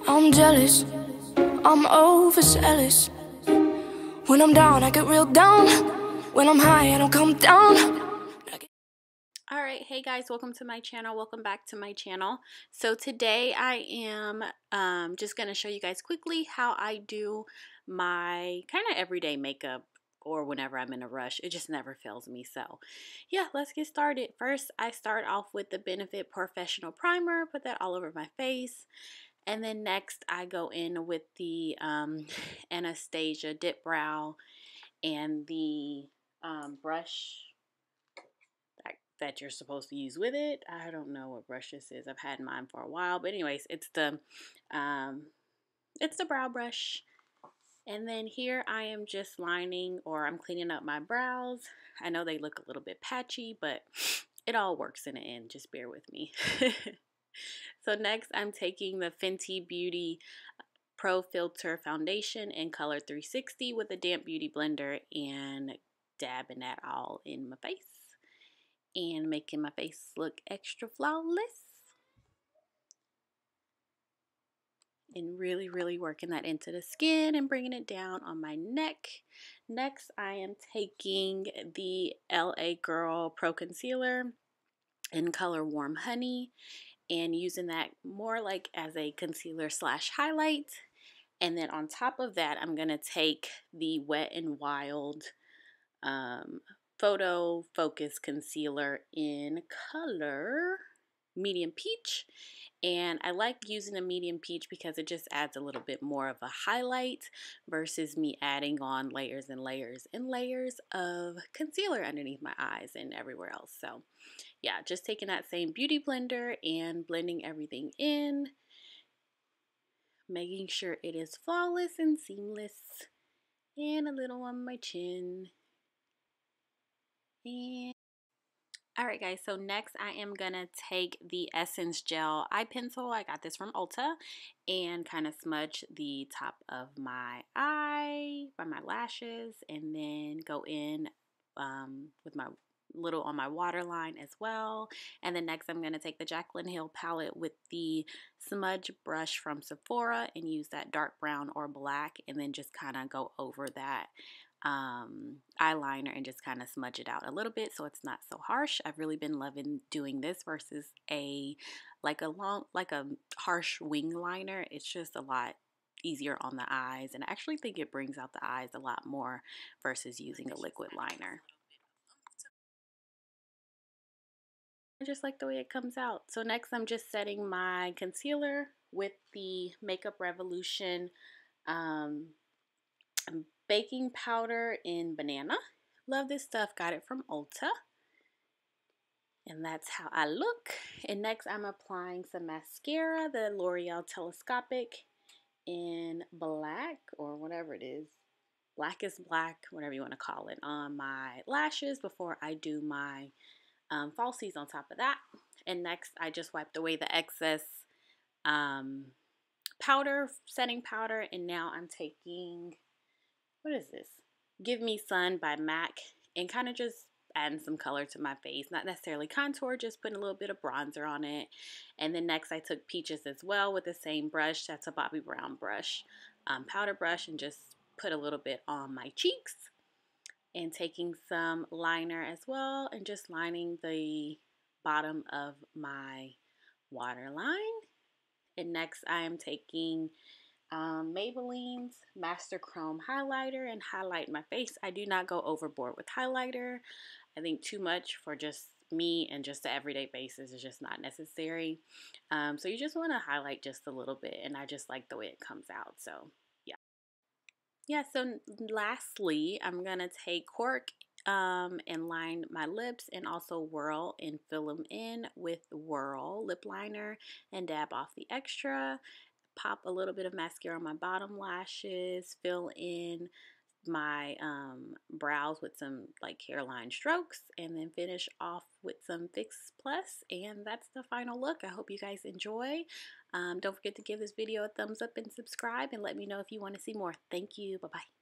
I'm jealous, I'm overzealous. When I'm down, I get real down. When I'm high, I don't come down. Alright, hey guys, welcome to my channel. Welcome back to my channel. So today I am just going to show you guys quickly how I do my kind of everyday makeup, or whenever I'm in a rush. It just never fails me. So yeah, let's get started. First, I start off with the Benefit Porefessional Primer. Put that all over my face. And then next I go in with the Anastasia Dipbrow and the brush that you're supposed to use with it. I don't know what brush this is. I've had mine for a while, but anyways, it's the brow brush. And then here I am just lining, or I'm cleaning up my brows. I know they look a little bit patchy, but it all works in the end. Just bear with me. So next I'm taking the Fenty Beauty Pro Filter Foundation in color 360 with a damp beauty blender and dabbing that all in my face and making my face look extra flawless. And really working that into the skin and bringing it down on my neck. Next, I am taking the LA Girl Pro Concealer in color Warm Honey and using that more like as a concealer slash highlight. And then on top of that, I'm going to take the Wet n Wild Photo Focus Concealer in color Medium Peach. And I like using a medium peach because it just adds a little bit more of a highlight versus me adding on layers and layers and layers of concealer underneath my eyes and everywhere else. So yeah, just taking that same beauty blender and blending everything in, making sure it is flawless and seamless, and a little on my chin. And alright guys, so next I am going to take the Essence Gel Eye Pencil. I got this from Ulta, and kind of smudge the top of my eye, by my lashes, and then go in with my little on my waterline as well. And then next I'm going to take the Jaclyn Hill palette with the smudge brush from Sephora and use that dark brown or black, and then just kind of go over that eyeliner and just kind of smudge it out a little bit so it's not so harsh. I've really been loving doing this versus a harsh wing liner. It's just a lot easier on the eyes, and I actually think it brings out the eyes a lot more versus using a liquid liner. I just like the way it comes out. So next I'm just setting my concealer with the Makeup Revolution baking powder in Banana. Love this stuff. Got it from Ulta. And that's how I look. And next I'm applying some mascara, the L'Oreal Telescopic in black, or whatever it is. Black is black, whatever you want to call it, on my lashes before I do my falsies on top of that. And next I just wiped away the excess powder, setting powder, and now I'm taking, what is this? Give Me Sun by MAC, and kind of just adding some color to my face. Not necessarily contour, just putting a little bit of bronzer on it. And then next I took Peaches as well with the same brush. That's a Bobbi Brown brush, powder brush, and just put a little bit on my cheeks. And taking some liner as well and just lining the bottom of my waterline. And next I am taking Maybelline's Master Chrome highlighter and highlight my face. I do not go overboard with highlighter. I think too much for just me and just the everyday basis is just not necessary. So you just want to highlight just a little bit, and I just like the way it comes out. So yeah, so lastly, I'm going to take Cork and line my lips, and also Whirl and fill them in with Whirl lip liner and dab off the extra. Pop a little bit of mascara on my bottom lashes, fill in my brows with some like hairline strokes, and then finish off with some Fix Plus, and that's the final look. I hope you guys enjoy. Don't forget to give this video a thumbs up and subscribe, and let me know if you want to see more. Thank you. Bye-bye.